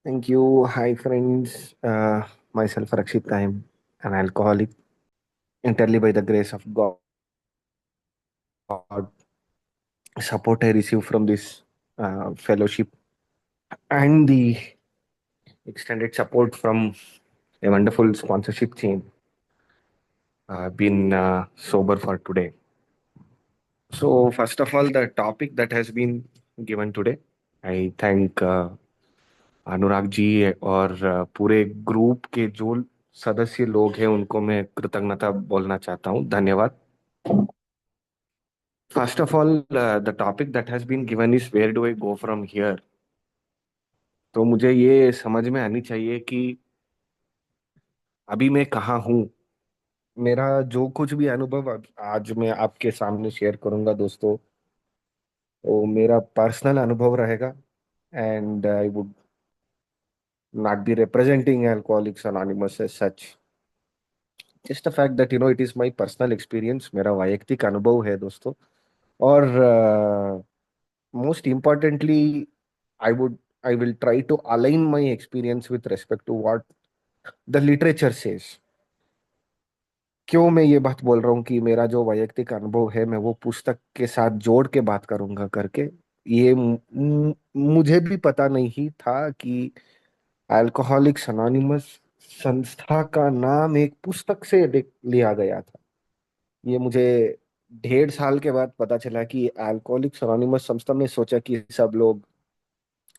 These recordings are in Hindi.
Thank you. Hi, friends. Myself, Rakshit. I am an alcoholic, entirely by the grace of God. Support I receive from this fellowship and the extended support from a wonderful sponsorship team. Been sober for today. So, first of all, the topic that has been given today, I thank Anurag ji और पूरे ग्रुप के जो सदस्य लोग हैं उनको मैं कृतज्ञता बोलना चाहता हूँ। धन्यवाद। First of all, the topic that has been given is where do I go from here. तो मुझे ये समझ में आनी चाहिए कि अभी मैं कहाँ हूँ। मेरा जो कुछ भी अनुभव आज मैं आपके सामने शेयर करूंगा दोस्तों, वो मेरा पर्सनल अनुभव रहेगा। And I would not be representing Alcoholics Anonymous as such. Just the fact that it is my personal experience, मेरा वैयक्तिक अनुभव है दोस्तों। और most importantly, I would I will try to align my experience with respect to what the literature says. क्यों मैं ये बात बोल रहा हूँ कि मेरा जो वैयक्तिक अनुभव है मैं वो पुस्तक के साथ जोड़ के बात करूंगा करके। ये मुझे भी पता नहीं था कि अल्कोहलिक्स अनोनिमस संस्था का नाम एक पुस्तक से लिया गया था। ये मुझे 1.5 साल के बाद पता चला कि अल्कोहलिक्स अनोनिमस संस्था में सोचा कि सब लोग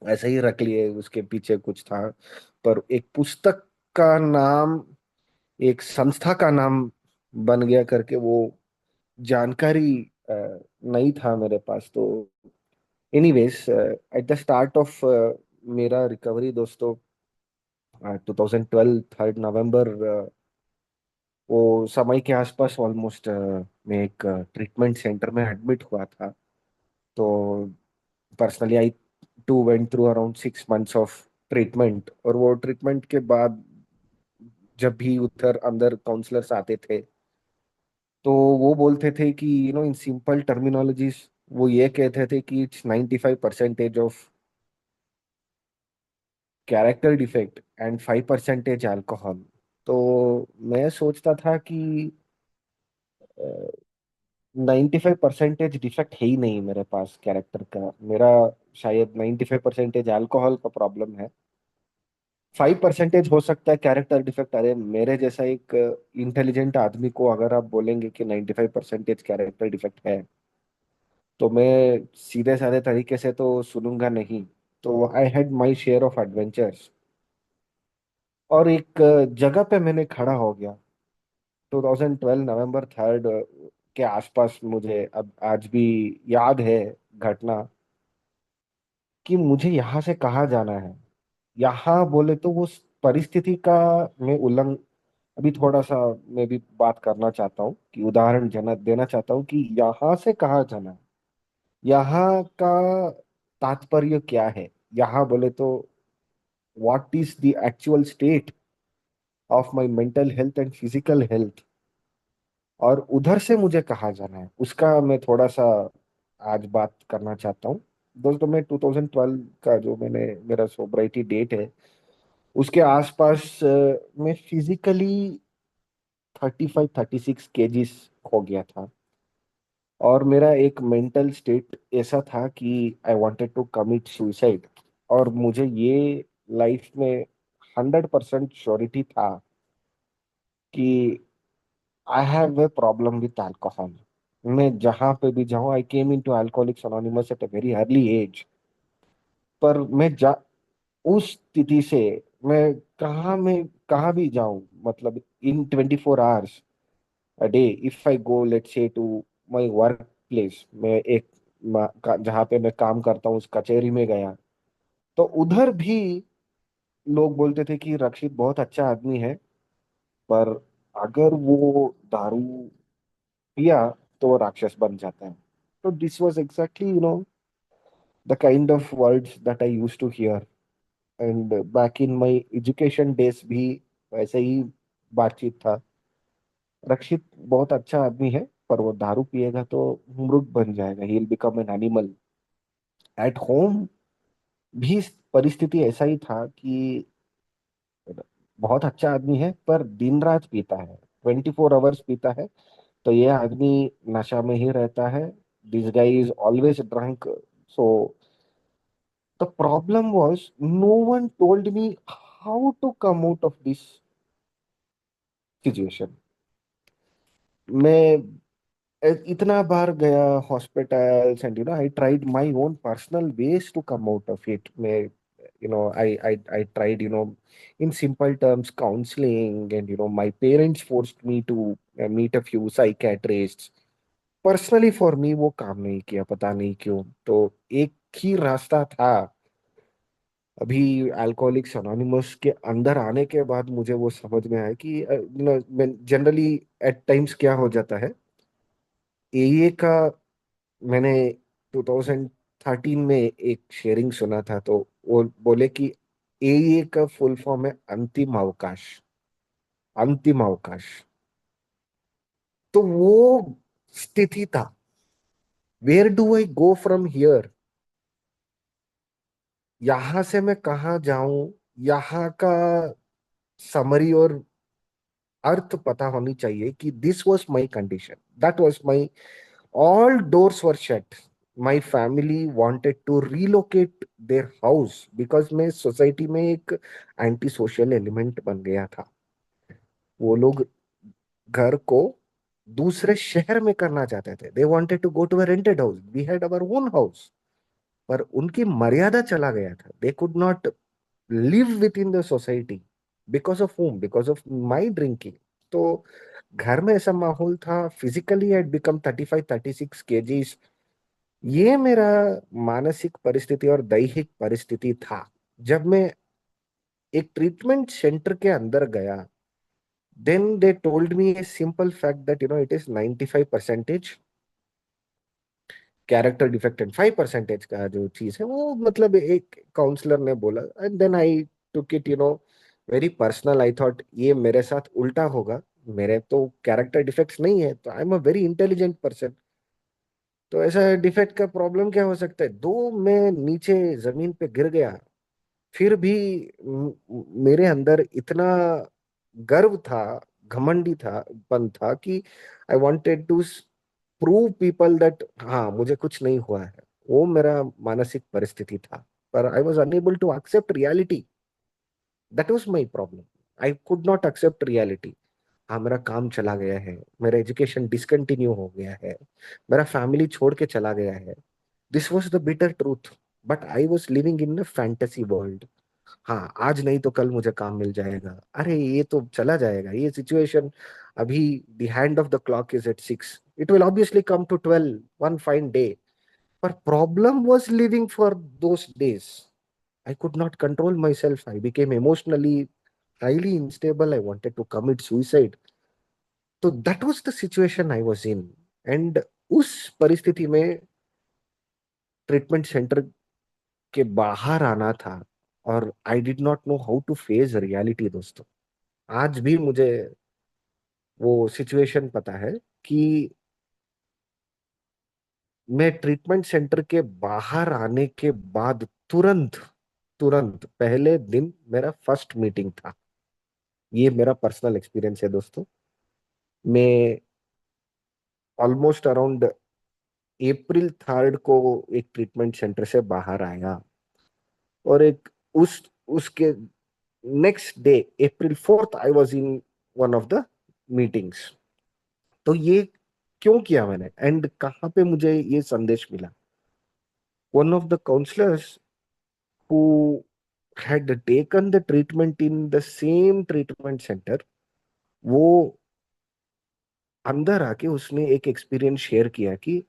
ऐसे ही रख लिए, उसके पीछे कुछ था। पर एक पुस्तक का नाम एक संस्था का नाम बन गया करके वो जानकारी नहीं था मेरे पास। तो anyways, at the start of मेरा रिकवरी दोस्तों, 2012 3 नवंबर, वो समय के आसपास ऑलमोस्ट मैं एक ट्रीटमेंट सेंटर में एडमिट हुआ था। तो personally I too went through around 6 months of treatment. और वो ट्रीटमेंट के बाद जब भी उधर अंदर काउंसलर्स आते थे तो वो बोलते थे कि इन सिंपल टर्मिनोलॉजीज वो ये कहते थे कि it's 95% of character defect and 5% alcohol. तो मैं सोचता था कि 95% डिफेक्ट है ही नहीं मेरे पास कैरेक्टर का। मेरा शायद 95% अल्कोहल का प्रॉब्लम है। 5% हो सकता है कैरेक्टर डिफेक्ट। अरे मेरे जैसा एक इंटेलिजेंट आदमी को अगर आप बोलेंगे कि 95% कैरेक्टर डिफेक्ट है तो मैं सीधे साधे तरीके से तो सुनूंगा नहीं। तो I had my share of adventures. और एक जगह पे मैंने खड़ा हो गया 2012 नवंबर 3 के आसपास। मुझे अब आज भी याद है घटना कि मुझे यहाँ से कहाँ जाना है। यहाँ बोले तो वो परिस्थिति का मैं उल्लंघन अभी थोड़ा सा मैं भी बात करना चाहता हूँ कि उदाहरण जना देना चाहता हूँ कि यहाँ से कहाँ जाना है। यहाँ का तात्पर्य क्या है। यहाँ बोले तो what is the actual state of my mental health and physical health. और उधर से मुझे कहाँ जाना है उसका मैं थोड़ा सा आज बात करना चाहता हूँ दोस्तों। मैं 2012 का जो मेरा सोब्राइटी डेट है उसके आसपास मैं फिजिकली 35-36 केजीज हो गया था। और मेरा एक मेंटल स्टेट ऐसा था कि I wanted to commit suicide. और मुझे ये लाइफ में 100% श्योरिटी था कि I have a problem with alcohol. मैं जहां पे भी जाऊं, I came into Alcoholics Anonymous at a very early age. पर मैं जा उस स्थिति से मैं कहाँ भी जाऊं, मतलब इन 24 hours a day, if I go let से टू माय वर्क प्लेस, मैं एक जहाँ पे मैं काम करता हूँ उस कचहरी में गया तो उधर भी लोग बोलते थे कि रक्षित बहुत अच्छा आदमी है, पर अगर वो दारू पिया तो वो राक्षस बन जाता है। तो this was exactly the kind of words that I used to hear. And back in my education days भी वैसे ही बातचीत था। रक्षित बहुत अच्छा आदमी है पर वो दारू पिएगा तो मृग बन जाएगा, he will become an animal. At home भी परिस्थिति ऐसा ही था कि बहुत अच्छा आदमी है पर दिन रात पीता है, 24 आवर्स पीता है। तो ये आदमी नशा में ही रहता है। This guy is always drunk. So the problem was no one told me how to come out of this situation. मैं इतना बार गया hospitals and I tried my own personal ways to come out of it. मैं I tried in simple terms counseling, and my parents forced me to meet a few psychiatrists. Personally for me वो काम नहीं किया, पता नहीं क्यों। तो एक ही रास्ता था। अभी अल्कोहलिक्स अनोनिमस के अंदर आने के बाद मुझे वो समझ में आया कि जनरली एट टाइम्स क्या हो जाता है। एए का मैंने 2013 में एक शेयरिंग सुना था। तो वो बोले कि एए का फुल फॉर्म है अंतिम अवकाश। अंतिम अवकाश। तो वो स्थिति था। Where do I go from here? यहां से मैं कहाँ जाऊं? यहाँ का समरी और अर्थ पता होनी चाहिए कि this was my condition, that was my. All doors were shut. My family wanted to relocate their house because मैं सोसाइटी में एक एंटी सोशल एलिमेंट बन गया था। वो लोग घर को दूसरे शहर में करना चाहते थे। They wanted to go to a rented house, we had our own house. पर उनकी मर्यादा चला गया था। They could not live within the society because of whom? Because of my drinking. तो घर में ऐसा माहौल था। Physically I become 35-36 kgs। ये मेरा मानसिक परिस्थिति और दैहिक परिस्थिति था। जब मैं एक ट्रीटमेंट सेंटर के अंदर गया, then they told me a simple fact that it is 95% character defect and 5% का जो चीज है वो, मतलब एक काउंसलर ने बोला। And then I took it very personal. I thought ये मेरे साथ उल्टा होगा। मेरे तो कैरेक्टर डिफेक्ट्स नहीं है, तो I am a very intelligent person. तो ऐसा डिफेक्ट का प्रॉब्लम क्या हो सकता है? दो मैं नीचे जमीन पे गिर गया, फिर भी मेरे अंदर इतना गर्व था, घमंडी था, पन था कि I wanted to prove people that हाँ मुझे कुछ नहीं हुआ है। वो मेरा मानसिक परिस्थिति था। पर I was unable to accept reality. That was my problem. I could not accept reality. हाँ, मेरा काम चला गया है, मेरा एजुकेशन डिसकंटिन्यू हो गया है, मेरा फैमिली छोड़ के चला गया है। This was the bitter truth. But I was living in a fantasy world. हाँ, आज नहीं तो कल मुझे काम मिल जाएगा। अरे ये तो चला जाएगा ये सिचुएशन। अभी the hand of the clock is at 6, it will obviously come to 12 one fine day. पर problem was living for those days. I could not control my self. I became emotionally highly unstable. I wanted to commit suicide. तो that was the situation I was in. And उस परिस्थिति में ट्रीटमेंट सेंटर के बाहर आना था। और I did not know how to face reality दोस्तों। आज भी मुझे वो सिचुएशन पता है कि मैं ट्रीटमेंट सेंटर के बाहर आने के बाद तुरंत तुरंत पहले दिन मेरा फर्स्ट मीटिंग था। ये मेरा पर्सनल एक्सपीरियंस है दोस्तों। मैं ऑलमोस्ट अराउंड अप्रैल 3 को एक ट्रीटमेंट सेंटर से बाहर आया। और एक उस उसके next day April 4 I was in one of the meetings. तो ये क्यों किया मैंने एंड कहाँ पे मुझे ये संदेश मिला? One of the counsellors who had taken the treatment in the same treatment center, वो अंदर आके उसने एक एक्सपीरियंस शेयर किया कि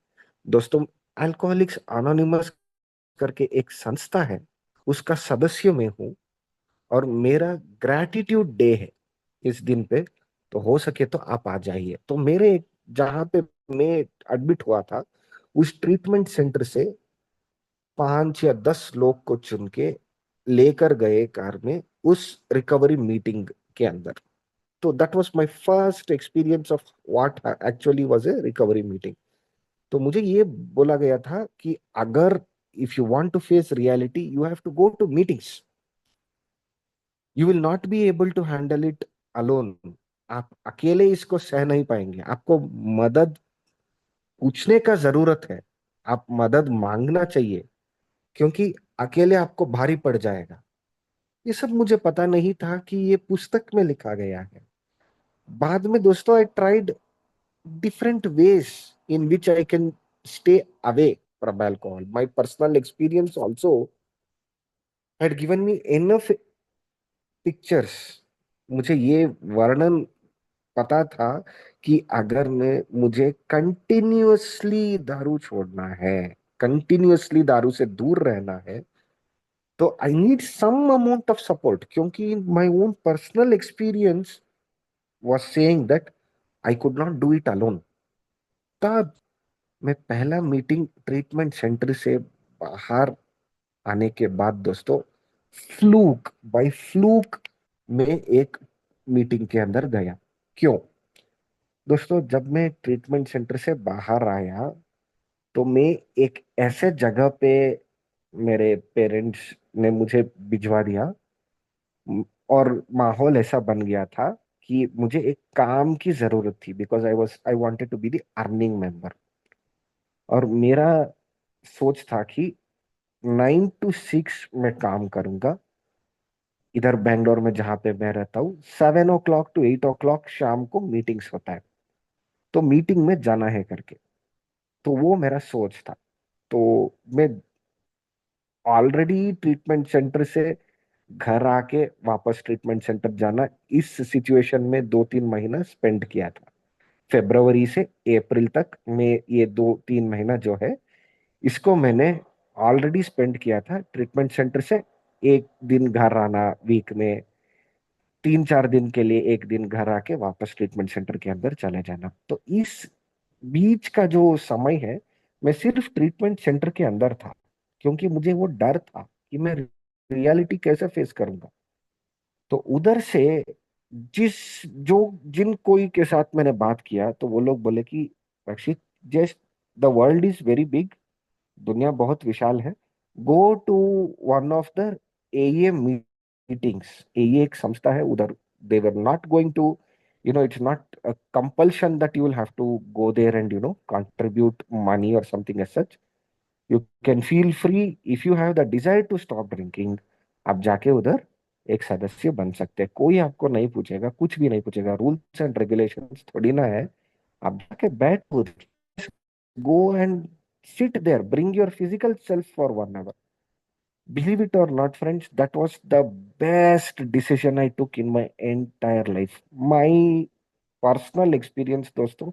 दोस्तों, अल्कोहलिक्स अनोनिमस करके एक संस्था है, उसका सदस्य मैं हूँ। और मेरा ग्रैटिट्यूड डे है इस दिन पे। तो हो सके तो आप आ जाइए। तो मेरे जहाँ पे मैं एडमिट हुआ था, उस ट्रीटमेंट सेंटर से 5 या 10 लोग को चुन के लेकर गए कार में उस रिकवरी मीटिंग के अंदर। तो that was my first experience of what actually was a recovery meeting. तो मुझे ये बोला गया था कि अगर if you want to face reality, you have to go to meetings. You will not be able to handle it alone. आप अकेले इसको सह नहीं पाएंगे, आपको मदद पूछने का जरूरत है, आप मदद मांगना चाहिए, क्योंकि अकेले आपको भारी पड़ जाएगा। ये सब मुझे पता नहीं था कि ये पुस्तक में लिखा गया है। बाद में दोस्तों, I tried different ways in which I can stay away from alcohol. My personal experience also had given me enough pictures. मुझे ये वर्णन पता था कि अगर मैं मुझे कंटिन्यूअसली दारू छोड़ना है, कंटिन्यूअसली दारू से दूर रहना है, तो I need some amount of support, क्योंकि my own personal experience was saying that I could not do it alone. तब मैं पहला मीटिंग ट्रीटमेंट सेंटर से बाहर आने के बाद दोस्तों, फ्लूक बाय फ्लूक में एक मीटिंग के अंदर गया। क्यों दोस्तों? जब मैं ट्रीटमेंट सेंटर से बाहर आया, तो मैं एक ऐसे जगह पे, मेरे पेरेंट्स ने मुझे भिजवा दिया, और माहौल ऐसा बन गया था कि मुझे एक काम की जरूरत थी, because I wanted to be the earning member. और मेरा सोच था कि 9 to 6 मैं काम करूंगा। इधर बैंगलोर में जहां पे मैं रहता हूँ, 7 o'clock to 8 o'clock शाम को मीटिंग्स होता है, तो मीटिंग में जाना है करके। तो वो मेरा सोच था। तो मैं ऑलरेडी ट्रीटमेंट सेंटर से घर आके वापस ट्रीटमेंट सेंटर जाना, इस सिचुएशन में 2-3 महीना स्पेंड किया था। फरवरी से अप्रैल तक में, ये 2-3 महीना जो है, इसको मैंने ऑलरेडी स्पेंड किया था ट्रीटमेंट सेंटर से। एक दिन घर आना वीक में, 3-4 दिन के लिए एक दिन घर आके वापस ट्रीटमेंट सेंटर के अंदर चले जाना। तो इस बीच का जो समय है, मैं सिर्फ ट्रीटमेंट सेंटर के अंदर था, क्योंकि मुझे वो डर था कि मैं रियलिटी कैसे फेस करूंगा। तो उधर से जिस जो जिन कोई के साथ मैंने बात किया, तो वो लोग बोले कि Rakshit, just the world is very big, दुनिया बहुत विशाल है, go to one of the AA meetings. AA एक संस्था है उधर। They were not going to, it's not a compulsion that you will have to go there and contribute money or something as such. You can feel free, if you have the desire to stop drinking, आप जाके उधर एक सदस्य बन सकते हैं। कोई आपको नहीं पूछेगा, कुछ भी नहीं पूछेगा, रूल्स एंड रेगुलेशंस थोड़ी ना है। आप जाके बैठ उधर, go and sit there, bring your physical self for 1 hour. Believe it or not, friends, that was the best decision I took in my entire life. My personal experience, दोस्तों,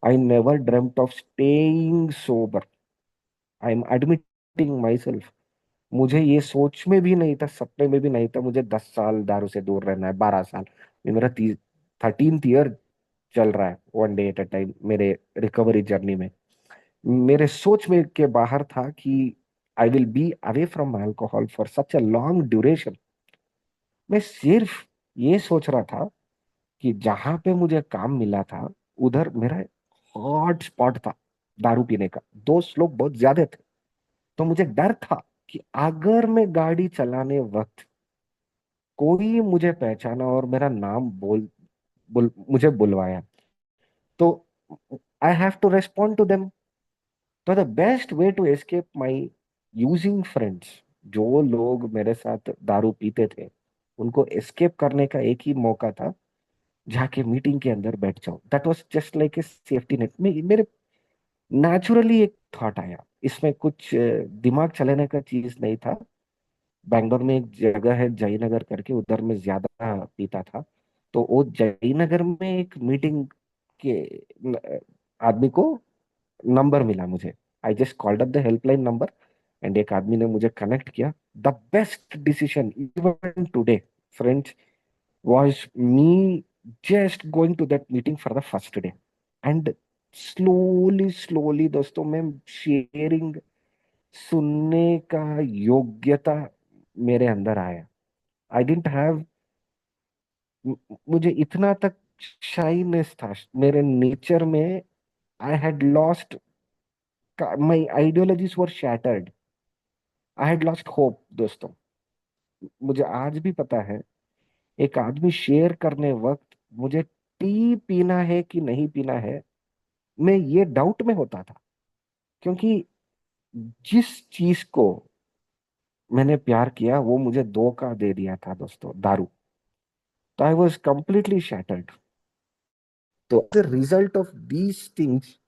I never dreamt of staying sober. I am admitting myself. मुझे ये सोच में भी नहीं था, सपने में भी नहीं था मुझे 10 साल दारू से दूर रहना है, 12 साल। ये मेरा 13th ईयर चल रहा है, one day at a time, मेरे रिकवरी जर्नी में। मेरे सोच में के बाहर था कि I will be away from alcohol for such a long duration. मैं सिर्फ ये सोच रहा था कि जहां पे मुझे काम मिला था, उधर मेरा हॉट स्पॉट था दारू पीने का। दोस्त लोग बहुत ज्यादा थे। तो मुझे डर था कि अगर मैं गाड़ी चलाने वक्त कोई मुझे पहचाना और मेरा नाम मुझे बुलवाया, तो I have to respond to them. तो the best way to escape my using friends, जो लोग मेरे साथ दारू पीते थे, उनको एस्केप करने का एक ही मौका था, जाके मीटिंग के अंदर बैठ जाओ। That was just like a safety net. मेरे नेचुरली एक थॉट आया, इसमें कुछ दिमाग चलाने का चीज नहीं था। बैंगलोर में एक जगह है जयनगर करके, उधर में ज्यादा पीता था। तो वो जयनगर में एक मीटिंग के आदमी को नंबर मिला मुझे। I just called up the helpline number, and एक आदमी ने मुझे कनेक्ट किया। The best decision even today, friends, was me just going to that meeting for the first day. And slowly दोस्तों, मैं शेयरिंग सुनने का योग्यता मेरे अंदर आया। आई डिडंट हैव, मुझे इतना तक शाइनेस था मेरे नेचर में। I had lost, my ideologies were shattered. I had lost hope दोस्तों। मुझे आज भी पता है, एक आदमी शेयर करने वक्त मुझे टी पीना है कि नहीं पीना है, मैं ये डाउट में होता था। क्योंकि जिस चीज को मैंने प्यार किया वो मुझे धोखा दे दिया था दोस्तों, दारू। तो आई वॉज कंप्लीटली शैटर्ड। तो the result of these things,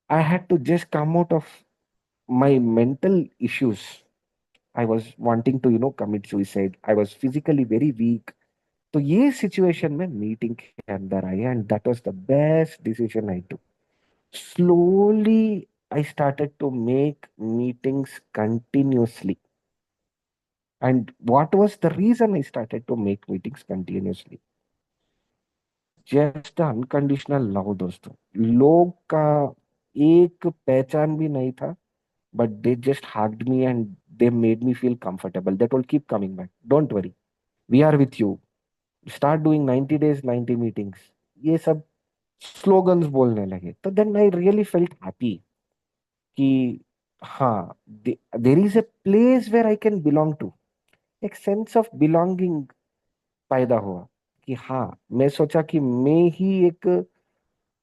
I had to just come out of my mental issues. I was wanting to commit suicide. I was physically very weak. तो ये सिचुएशन में मीटिंग के अंदर आई, and that was the best decision I took. Slowly I started to make meetings continuously. And what was the reason I started to make meetings continuously? Just unconditional love दोस्तों। लोग का एक पहचान भी नहीं था, but they just hugged me and they made me feel comfortable. They told keep coming back, don't worry, we are with you, start doing 90 days 90 meetings, ये सब स्लोगन्स बोलने लगे। तो then I really felt happy कि हाँ, there is a place where I can belong to. एक सेंस ऑफ बिलोंगिंग पैदा हुआ कि हाँ, मैं सोचा कि मैं ही एक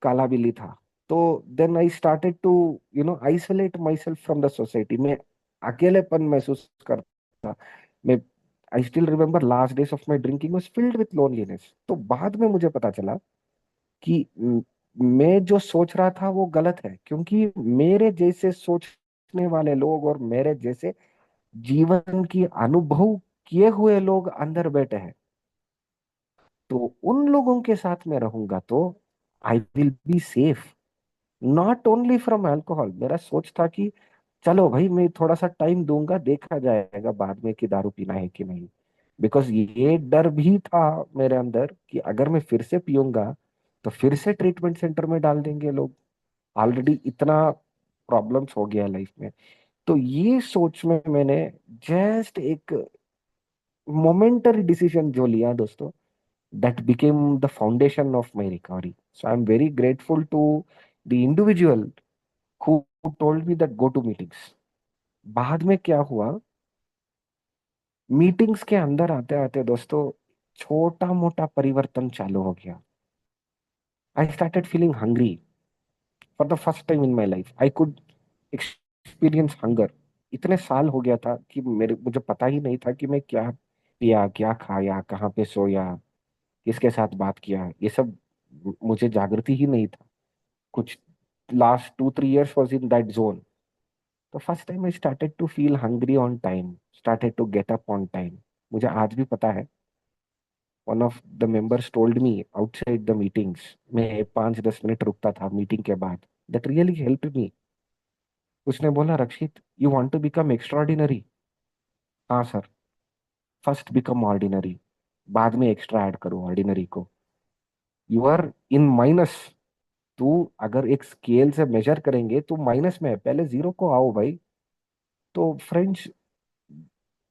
काला बिल्ली था। तो then I started to isolate myself from the society. मैं अकेलेपन महसूस करता। मैं I still remember last days of my drinking was filled with loneliness. तो बाद में मुझे पता चला कि मैं जो सोच रहा था वो गलत है, क्योंकि मेरे जैसे सोचने वाले लोग और मेरे जैसे जीवन की अनुभव किए हुए लोग अंदर बैठे हैं। तो उन लोगों के साथ में रहूंगा तो I will be safe, not only from alcohol. मेरा सोच था कि चलो भाई, मैं थोड़ा सा टाइम दूंगा, देखा जाएगा बाद में कि दारू पीना है कि नहीं। बिकॉज ये डर भी था मेरे अंदर कि अगर मैं फिर से पीऊंगा तो फिर से ट्रीटमेंट सेंटर में डाल देंगे लोग। ऑलरेडी इतना प्रॉब्लम्स हो गया लाइफ में। तो ये सोच में मैंने जस्ट एक मोमेंटरी डिसीजन जो लिया दोस्तों, that became the foundation of my recovery. So I'm very grateful to the individual who told me that go to meetings. बाद में क्या हुआ, मीटिंग्स के अंदर आते आते दोस्तों छोटा मोटा परिवर्तन चालू हो गया। I started feeling hungry for the first time in my life. I could experience hunger. इतने साल हो गया था कि मेरे मुझे पता ही नहीं था कि मैं क्या पिया, क्या खाया, कहाँ पे सोया, किसके साथ बात किया, ये सब मुझे जागृति ही नहीं था कुछ। last 2-3 years was in that zone. The first time I started to feel hungry on time, started to get up on time. मुझे आज भी पता है, one of the members told me outside the meetings, मैं 5-10 मिनट रुकता था मीटिंग के बाद। That really helped me. उसने बोला, Rakshit, you want to become extraordinary? हाँ सर। फर्स्ट बिकम ऑर्डिनरी, बाद में एक्स्ट्रा ऐड करो ऑर्डिनरी को। You are in minus. तू अगर एक स्केल से मेजर करेंगे तो माइनस में है, पहले जीरो को आओ भाई। तो friends,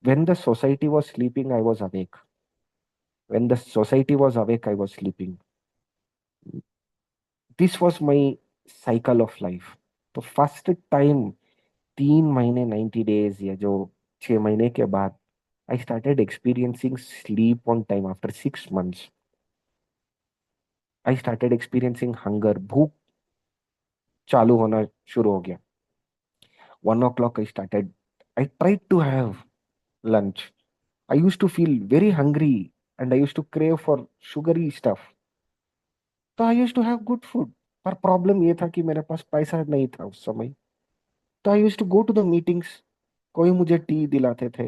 when the society was sleeping, I was awake. When the society was awake, I was sleeping. This was my cycle of life. तो फर्स्ट टाइम 3 महीने 90 डेज या जो 6 महीने के बाद I started experiencing sleep on time. After 6 months I started experiencing hunger, भूख चालू होना शुरू हो गया। 1 o'clock I started, I tried to have lunch. I used to feel very hungry and I used to crave for sugary stuff. तो I use to have good food. पर प्रॉब्लम ये था कि मेरे पास पैसा नहीं था उस समय। तो I use to go to the meetings, कोई मुझे टी दिलाते थे।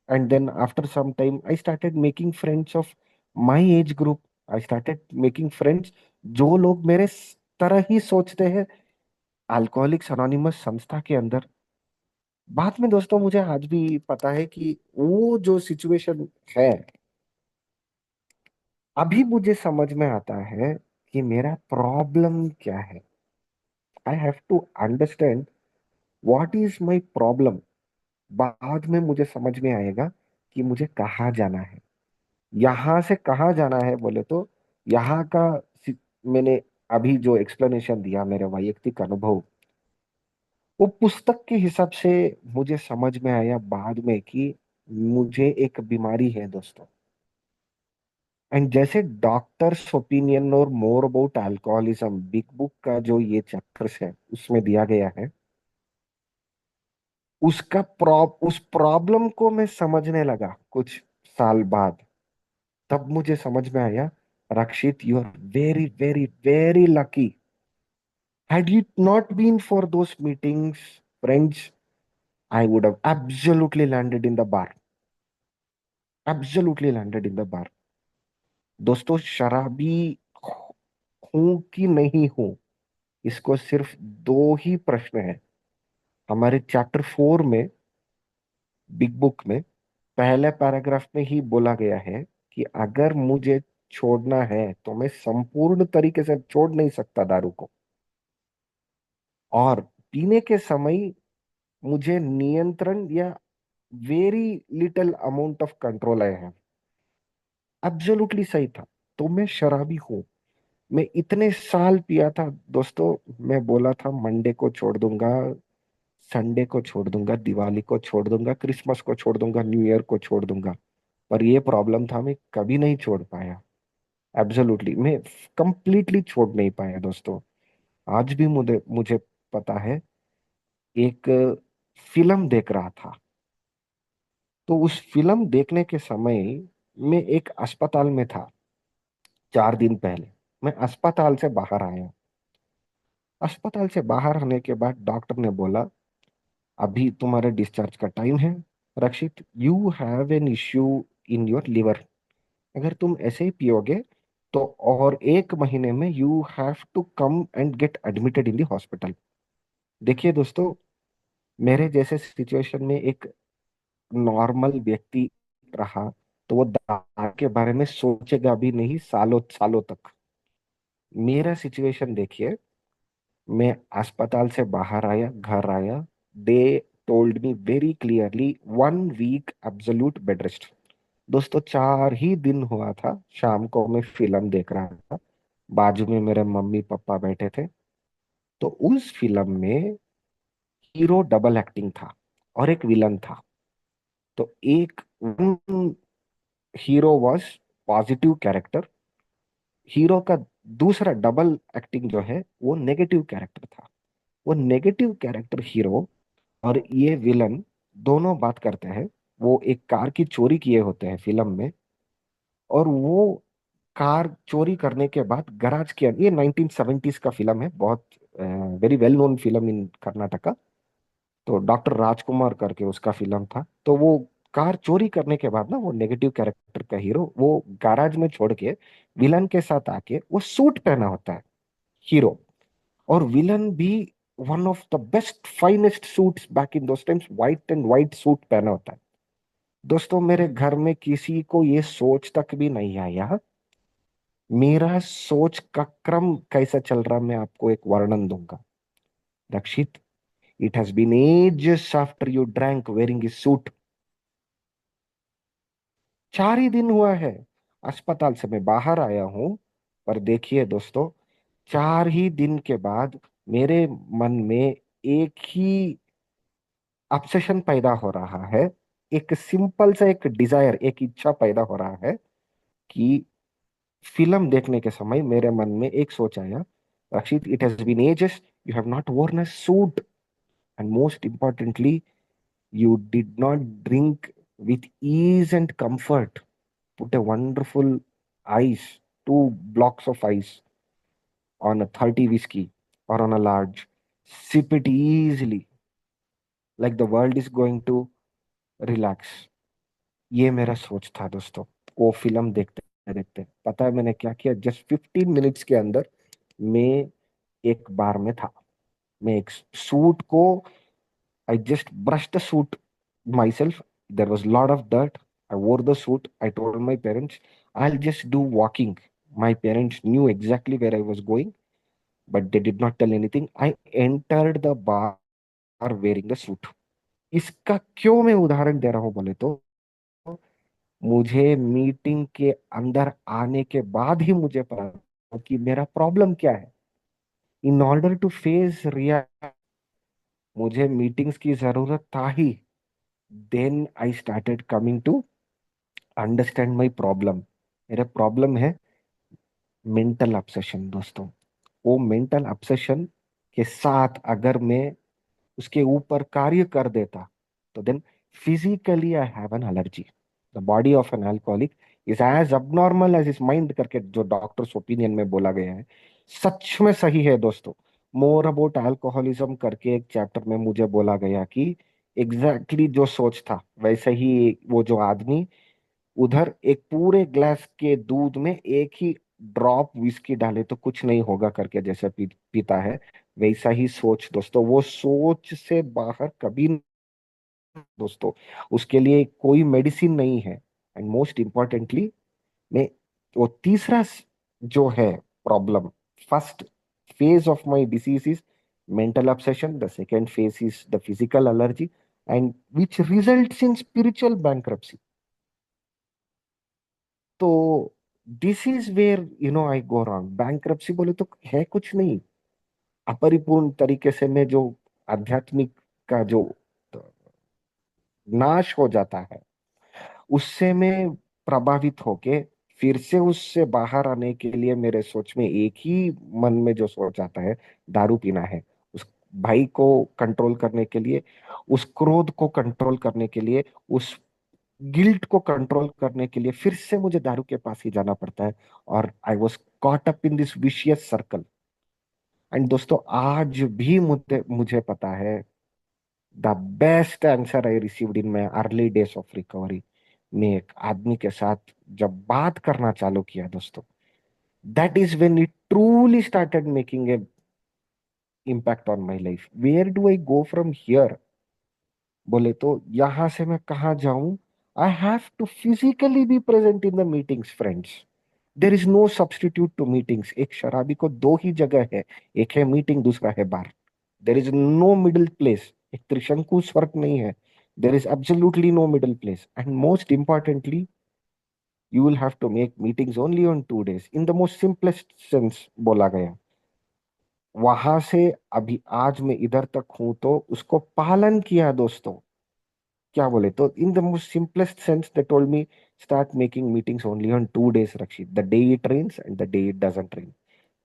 And then after some time I started making friends of my age group. I started making friends जो लोग मेरे तरह ही सोचते हैं, अल्कोहलिक्स अनोनिमस संस्था के अंदर। बाद में दोस्तों मुझे आज भी पता है कि वो जो सिचुएशन है, अभी मुझे समझ में आता है कि मेरा प्रॉब्लम क्या है। I have to understand what is my problem. बाद में मुझे समझ में आएगा कि मुझे कहाँ जाना है। यहाँ से कहाँ जाना है बोले तो, यहाँ का मैंने अभी जो एक्सप्लेनेशन दिया मेरे वैयक्तिक अनुभव, वो पुस्तक के हिसाब से मुझे समझ में आया बाद में कि मुझे एक बीमारी है दोस्तों। एंड जैसे डॉक्टर्स ओपिनियन और more about alcoholism big book का जो ये चैप्टर्स है उसमें दिया गया है, उस प्रॉब्लम को मैं समझने लगा कुछ साल बाद। तब मुझे समझ में आया, Rakshit, you are very very very lucky. Had you not been for those meetings, friends, I would have absolutely landed in the bar. Absolutely landed in the bar. दोस्तों, शराबी हूं कि नहीं हूं, इसको सिर्फ दो ही प्रश्न है। हमारे चैप्टर 4 में, बिग बुक में, पहले पैराग्राफ में ही बोला गया है कि अगर मुझे छोड़ना है तो मैं संपूर्ण तरीके से छोड़ नहीं सकता दारू को। और पीने के समय मुझे नियंत्रण या very little amount of control आया है। एब्सोल्युटली सही था। तो मैं शराबी हूं। मैं इतने साल पिया था दोस्तों। मैं बोला था मंडे को छोड़ दूंगा, संडे को छोड़ दूंगा, दिवाली को छोड़ दूंगा, क्रिसमस को छोड़ दूंगा, न्यू ईयर को छोड़ दूंगा। पर ये प्रॉब्लम था, मैं कभी नहीं छोड़ पाया। एब्सोल्युटली मैं कंप्लीटली छोड़ नहीं पाया दोस्तों। आज भी मुझे मुझे पता है, एक फिल्म देख रहा था। तो उस फिल्म देखने के समय मैं एक अस्पताल में था। 4 दिन पहले मैं अस्पताल से बाहर आया। अस्पताल से बाहर आने के बाद डॉक्टर ने बोला, अभी तुम्हारे डिस्चार्ज का टाइम है Rakshit, you have an issue in your liver. अगर तुम ऐसे ही पियोगे तो और 1 महीने में you have to come and get admitted in the hospital. देखिए दोस्तों, मेरे जैसे सिचुएशन में एक नॉर्मल व्यक्ति रहा तो वो दारू के बारे में सोचेगा भी नहीं सालों सालों तक। मेरा सिचुएशन देखिए, मैं अस्पताल से बाहर आया, घर आया। They told me very clearly 1 week absolute bed rest. दोस्तों, 4 ही दिन हुआ था। शाम को मैं फिल्म देख रहा था, बाजू में मेरे मम्मी पापा बैठे थे। तो उस फिल्म में हीरो डबल एक्टिंग था और एक विलन था। तो एक hero was positive character, hero का दूसरा डबल एक्टिंग जो है वो नेगेटिव कैरेक्टर था। वो नेगेटिव कैरेक्टर हीरो और ये विलन दोनों बात करते हैं। वो एक कार की चोरी किए होते हैं फिल्म में। और वो कार चोरी करने के बाद गराज के ये 1970s का फिल्म है, बहुत very well known film in Karnataka. तो डॉक्टर राजकुमार करके उसका फिल्म था। तो वो कार चोरी करने के बाद ना, वो नेगेटिव कैरेक्टर का हीरो वो गैराज में छोड़ के विलन के साथ आके वो सूट पहना होता है, हीरो। और विलन भी one of the best finest suits back in those times, white and white suit पहना होता है। दोस्तों, मेरे घर में किसी को ये सोच तक भी नहीं आया। मेरा सोच का क्रम कैसा चल रहा, मैं आपको एक वर्णन दूंगा। Rakshit, it has been ages after you drank wearing a suit. 4 ही दिन हुआ है, अस्पताल से मैं बाहर आया हूं। पर देखिए दोस्तों, 4 ही दिन के बाद मेरे मन में एक ही ऑब्सेशन पैदा हो रहा है। एक सिंपल सा एक डिजायर, एक इच्छा पैदा हो रहा है कि फिल्म देखने के समय मेरे मन में एक सोच आया, Rakshit, it has been ages you have not worn a suit, and most importantly, you did not drink with ease and comfort. Put a wonderful ice, 2 blocks of ice on a 30 whiskey or on a large, sip it easily like the world is going to relax. ये मेरा सोच था दोस्तों। वो फिल्म देखते देखते पता है मैंने क्या किया? जस्ट 15 मिनट्स के अंदर मैं एक बार में था। मैं एक सूट को, I just brushed the suit myself. There was a lot of dirt. I wore the suit. I told my parents, I'll just do walking. My parents knew exactly where I was going, but they did not tell anything. I entered the bar wearing the suit. इसका क्यों मैं उदाहरण दे रहा हूं बोले तो, मुझे मीटिंग के अंदर आने के बाद ही मुझे पता कि मेरा प्रॉब्लम क्या है। In order to face real, मुझे मीटिंग्स की जरूरत था ही। Then I started coming to understand my problem. मेरा प्रॉब्लम है मेंटल ऑब्सेशन दोस्तों। वो मेंटल ऑब्सेशन के साथ अगर मैं उसके ऊपर कार्य कर देता, तो then physically I have an allergy. The body of an alcoholic is as abnormal as is mind करके जो डॉक्टर्स ओपिनियन में बोला गया है, सच में सही है दोस्तों। मोर अबाउट अल्कोहलिज्म करके एक चैप्टर में मुझे बोला गया कि एग्जैक्टली जो सोच था वैसे ही वो जो आदमी उधर एक पूरे ग्लास के दूध में एक ही ड्रॉप विस्की डाले तो कुछ नहीं होगा करके जैसे पीता है, वैसा ही सोच दोस्तों। वो सोच से बाहर कभी दोस्तों, उसके लिए कोई मेडिसिन नहीं है। एंड मोस्ट इंपॉर्टेंटली, मैं वो तीसरा जो है problem, first phase of my disease is mental obsession, the second phase is the physical allergy, and which results in spiritual bankruptcy. तो this is where I go wrong. Bankruptcy बोले तो है कुछ नहीं, अपरिपूर्ण तरीके से में जो आध्यात्मिक का जो नाश हो जाता है, उससे मैं प्रभावित होके फिर से उससे बाहर आने के लिए मेरे सोच में एक ही मन में जो सोच आता है, दारू पीना है। उस भाई को कंट्रोल करने के लिए, उस क्रोध को कंट्रोल करने के लिए, उस गिल्ट को कंट्रोल करने के लिए फिर से मुझे दारू के पास ही जाना पड़ता है। और I was caught up in this vicious circle. And दोस्तों, आज भी मुझे मुझे पता है the best answer I received in my early days of recovery. मैं एक आदमी के साथ जब बात करना चालू किया दोस्तों, that is when it truly started making a impact on my life. Where do I go from here बोले तो, यहां से मैं कहाँ जाऊं? I have to physically be present in the meetings friends. There is no substitute to meetings. एक शराबी को दो ही जगह है, एक है मीटिंग, दूसरा है bar. There is no middle place. एक त्रिशंकु स्वर्ग नहीं है। There is absolutely no middle place. And most importantly, you will have to make meetings only on 2 days in the most simplest sense बोला गया। वहां से अभी आज मैं इधर तक हूं तो उसको पालन किया दोस्तों। क्या बोले तो, in the most simplest sense they told me, start making meetings only on 2 days रक्षित, the day it rains and the day it doesn't rain.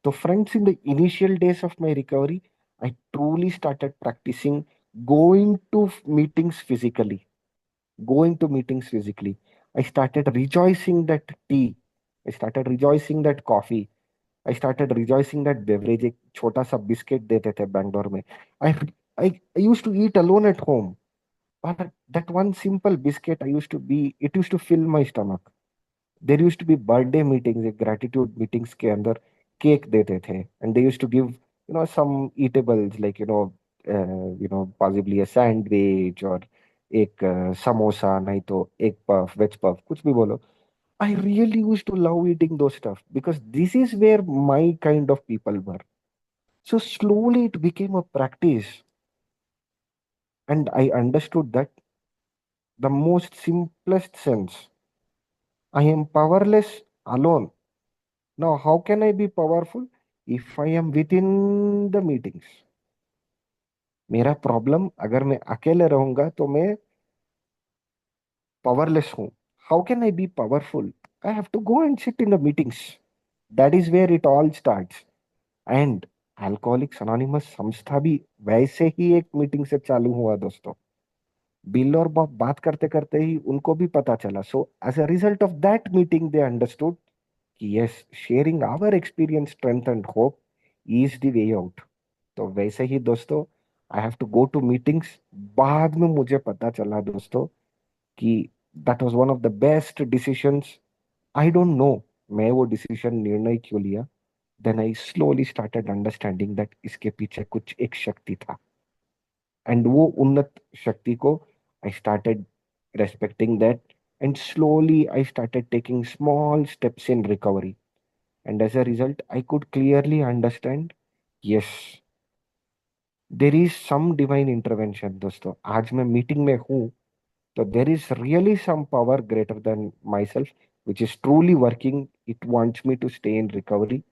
तो friends, in the initial days of my recovery, I truly started practicing going to meetings physically. Going to meetings physically. I started rejoicing that tea. I started rejoicing that coffee. I started rejoicing that beverage. एक छोटा सा बिस्किट देते थे बैंगलोर में। I I used to eat alone at home. But that one simple biscuit, it used to fill my stomach. There used to be birthday meetings, एक ग्रेटिट्यूड मीटिंग्स के अंदर केक देते थे। And they used to give some eatables like possibly a sandwich और एक समोसा, नहीं तो एक पफ, वेज पफ, कुछ भी बोलो। I really use to love eating those stuff because this is where my kind of people were. So slowly it became a practice and I understood that the most simplest sense, I am powerless alone. Now, how can I be powerful if I am within the meetings? मेरा प्रॉब्लम, अगर मैं अकेले रहूंगा तो मैं पावरलेस हूं। How can I be powerful? I have to go and sit in the meetings. That is where it all starts. And Alcoholics Anonymous संस्था भी वैसे ही एक मीटिंग से चालू हुआ दोस्तों। बिल और बॉब बात करते करते ही उनको भी पता चला। So as a result of that meeting they understood कि yes, sharing our experience, strength and hope is the way out. तो वैसे ही दोस्तों, I have to go to meetings. बाद में मुझे पता चला दोस्तों कि that was one of the best decisions. I don't know मैं वो डिसीजन, निर्णय क्यों लिया। Then I slowly started understanding that इसके पीछे कुछ एक शक्ति था। एंड वो उन्नत शक्ति को I started respecting that. And slowly I started taking small steps in recovery. And as a result I could clearly understand, yes, there is some divine intervention दोस्तों। आज मैं मीटिंग में हूं तो there is really some power greater than myself which is truly working. It wants me to stay in recovery.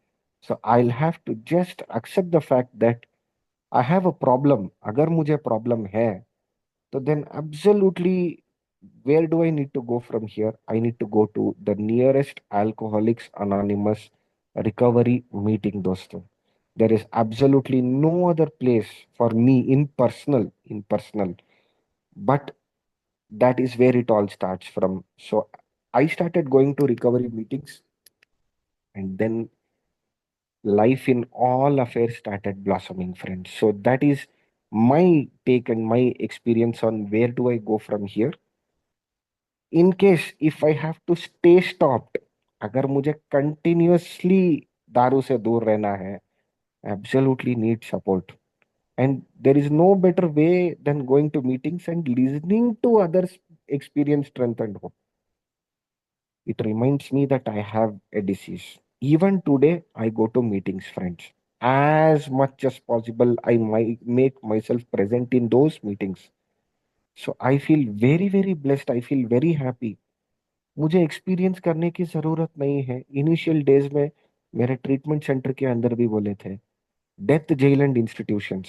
So I'll have to just accept the fact that I have a problem, अगर मुझे प्रॉब्लम है, तो then absolutely where do I need to go from here? I need to go to the nearest Alcoholics Anonymous recovery meeting, dosto. There is absolutely no other place for me in personal, but that is where it all starts from. So I started going to recovery meetings, and then life in all affairs started blossoming, friends. So that is my take and my experience on where do I go from here. In case if I have to stay stopped, अगर मुझे कंटिन्यूअसली दारू से दूर रहना है, absolutely need support. And there is no better way than going to meetings and listening to others experience strength and hope. It reminds me that I have a disease. Even today I go to meetings, friends. As much as possible I might make myself present in those meetings. So I feel very very blessed, I feel very happy. मुझे एक्सपीरियंस करने की जरूरत नहीं है. इनिशियल डेज में मेरे ट्रीटमेंट सेंटर के अंदर भी बोले थे, death jail and institutions,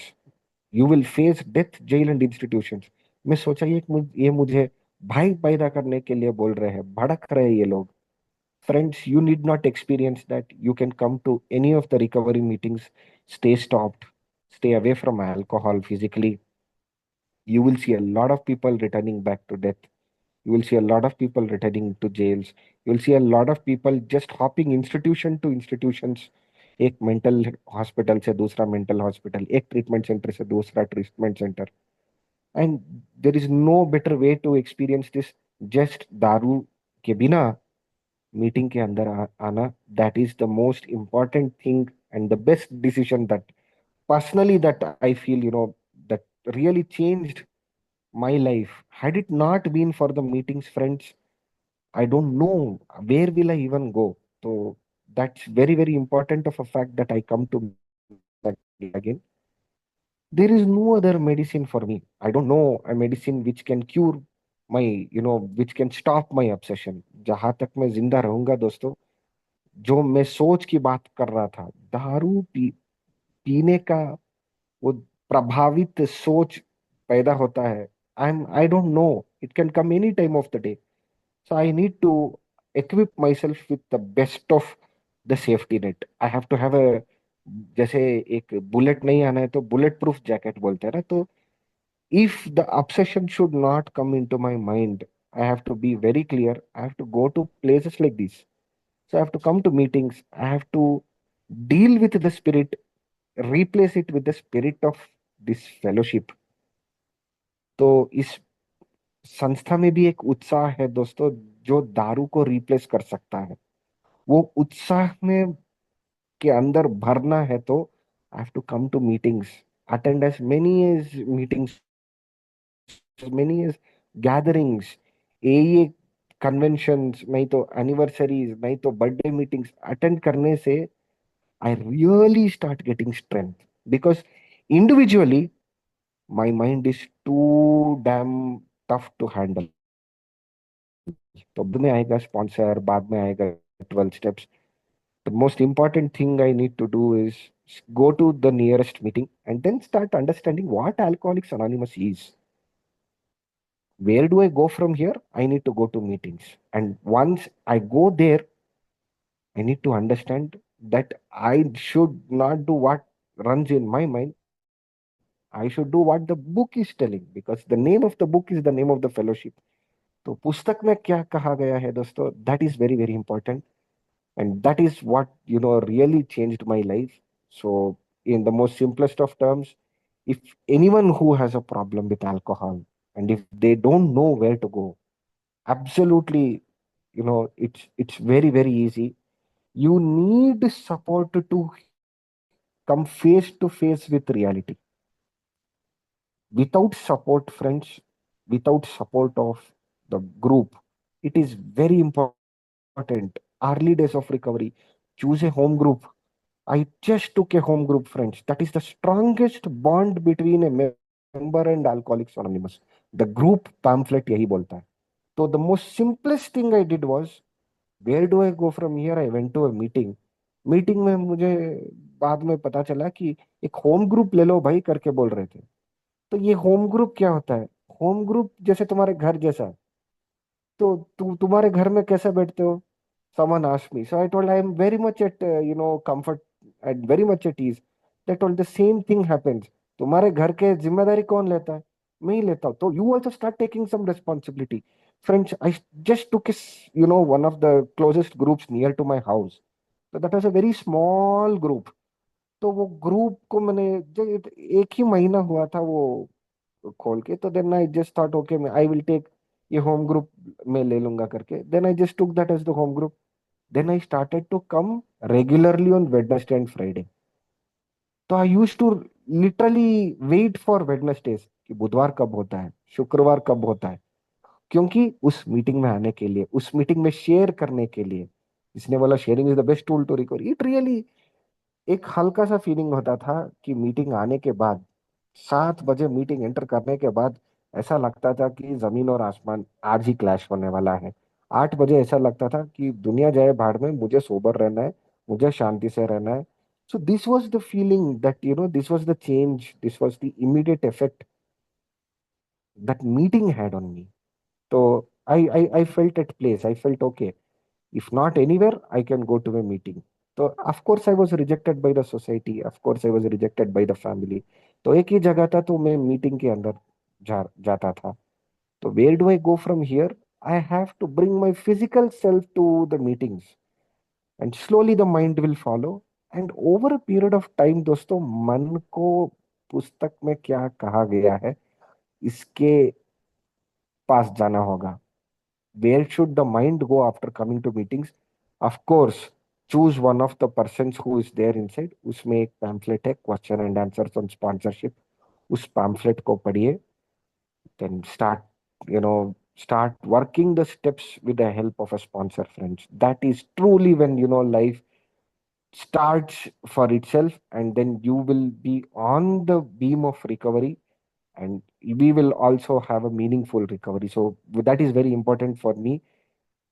you will face death jail and institutions. मैं सोचा ये मुझे भाई पैदा करने के लिए बोल रहे हैं, भड़क रहे हैं ये लोग. Friends, you need not experience that. You can come to any of the recovery meetings, stay stopped, stay away from alcohol physically. You will see a lot of people returning back to death. You will see a lot of people returning to jails. You will see a lot of people just hopping institution to institutions. एक मेंटल हॉस्पिटल से दूसरा मेंटल हॉस्पिटल, एक ट्रीटमेंट सेंटर से दूसरा treatment centre. And there is no better way to experience this. Just दारू के बिना मीटिंग के अंदर आना, that is the most important thing and the best decision that personally that I feel, that really changed my life. Had it not been for the meetings, friends, I don't know where will I even go. So that's very very important of a fact that I come to again. There is no other medicine for me. I don't know a medicine which can cure my, which can stop my obsession. जहां तक मैं जिंदा रहूंगा दोस्तों, जो मैं सोच की बात कर रहा था, दारू पीने का वो प्रभावित सोच पैदा होता है. I don't know, it can come any time of the day. So I need to equip myself with the best of the safety net. I have to have a, जैसे एक बुलेट नहीं आना है तो बुलेट प्रूफ जैकेट बोलते हैं ना. तो if the obsession should not come into my mind, I have to be very clear. I have to go to places like this. So I have to come to meetings. I have to deal with the spirit, replace it with the spirit of this fellowship. तो इस संस्था में भी एक उत्साह है दोस्तों, जो दारू को रिप्लेस कर सकता है. वो उत्साह में के अंदर भरना है तो I have to come to meetings, attend as many as meetings, many as gatherings, ये कन्वेंशंस, नहीं तो एनिवर्सरीज, नहीं तो बर्थडे मीटिंग्स अटेंड करने से I really start getting strength. Because individually my mind is too damn tough to handle. तो बाद में आएगा स्पॉन्सर, बाद में आएगा 12 steps. The most important thing I need to do is go to the nearest meeting and then start understanding what Alcoholics Anonymous is. Where do I go from here? I need to go to meetings. And once I go there, I need to understand that I should not do what runs in my mind. I should do what the book is telling, because the name of the book is the name of the fellowship. तो पुस्तक में क्या कहा गया है दोस्तों, that is very very important. And that is what really changed my life. So in the most simplest of terms, if anyone who has a problem with alcohol and if they don't know where to go, absolutely, it's very very easy. You need support to come face to face with reality. Without support, friends, without support of the group, it is very important. Early days of recovery, choose a home group. I just took a home group, friends. That is the strongest bond between a member and Alcoholics Anonymous. The group pamphlet यही बोलता है. So the most simplest thing I did was, where do I go from here? I went to a meeting. Meeting में मुझे बाद में पता चला कि एक होम ग्रुप ले लो भाई करके बोल रहे थे। तो ये होम ग्रुप क्या होता है? होम ग्रुप जैसे तुम्हारे घर जैसा है। तो तुम्हारे घर में कैसे बैठते हो? someone asked me, so I told I am very much at comfort and very much at ease. They told the same thing happens. तुम्हारे घर के जिम्मेदारी कौन लेता है? मैं ही लेता हूँ। तो you also start taking some responsibility. Friends, I just took one of the closest groups near to my house. So that was a very small group. तो वो ग्रुप को मैंने एक ही महीना हुआ था वो खोल के। तो then I just thought okay, मैं आई विल टेक ये होम ग्रुप में ले लूंगा करके। Then I just took that as the home group. Then I started to come regularly on Wednesday and Friday. तो I use to literally wait for Wednesdays कि बुधवार कब होता है, शुक्रवार कब होता है। क्योंकि उस मीटिंग में आने के लिए, उस मीटिंग में शेयर करने के लिए। इसने बोला sharing is the best tool to recover, it really एक हल्का सा फीलिंग होता था कि मीटिंग आने के बाद, 7 बजे मीटिंग एंटर करने के बाद ऐसा लगता था कि जमीन और आसमान आज ही क्लैश होने वाला है। 8 बजे ऐसा लगता था कि दुनिया जाए भाड़ में, मुझे सोबर रहना है, मुझे शांति से रहना है। So this was the feeling that this was the change, this was the immediate effect that meeting had on me. तो I felt at place. I felt okay. If not anywhere, I can go to a meeting. So of course I was rejected by the society. Of course I was rejected by the family. तो एक ही जगह था, तो मैं मीटिंग के अंदर जाता था। तो where do I go from here? I have to bring my physical self to the meetings, and slowly the mind will follow. And over a period of time, दोस्तों, मन को पुस्तक में क्या कहा गया है इसके पास जाना होगा। Where should the mind go after coming to meetings? Of course, choose one of the persons who is there inside. उसमें एक pamphlet है, question and answers on sponsorship. उस pamphlet को पढ़िए। then start you know start working the steps with the help of a sponsor, friends. That is truly when life starts for itself, and then you will be on the beam of recovery, and we will also have a meaningful recovery. So that is very important for me.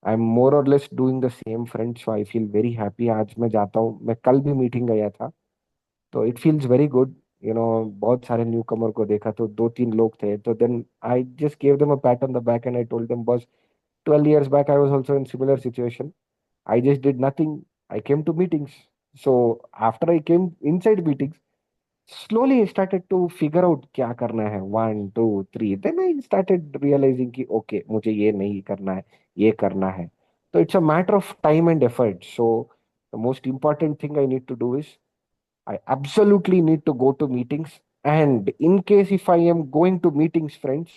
I am more और less doing the same, friends, so I feel very happy. आज मैं जाता हूँ, मैं कल भी मीटिंग गया था। तो इट फील्स वेरी गुड। बहुत सारे न्यू कमर को देखा, तो 2-3 लोग थे। तो then I just gave them a pat on the back and I told them, boss, 12 years back I was also in similar situation. I just did nothing. I came to meetings. So after I came inside meetings, slowly I started to figure out क्या करना है, 1 2 3। then I started realizing कि okay, मुझे ये नहीं करना है, ये करना है। तो it's a matter of time and effort. So the most important thing I need to do is I absolutely need to go to meetings. And in case if I am going to meetings, friends,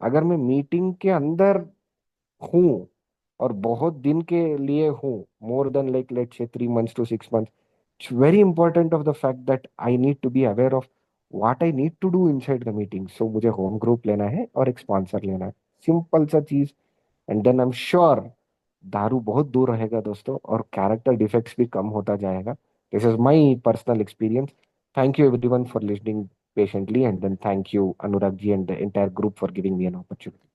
अगर मैं मीटिंग के अंदर हूँ और बहुत दिन के लिए हूँ, मोर देन लाइक लेट से 3 months to 6 months, it's very important of the fact that I need to be aware of what I need to do inside the meeting. So मुझे होम ग्रुप लेना है और एक स्पॉन्सर लेना है, सिंपल सा चीज। And then I am sure दारू बहुत दूर रहेगा दोस्तों, और कैरेक्टर डिफेक्ट्स भी कम होता जाएगा। This is my personal experience. Thank you everyone for listening patiently, and then thank you Anurag ji and the entire group for giving me an opportunity.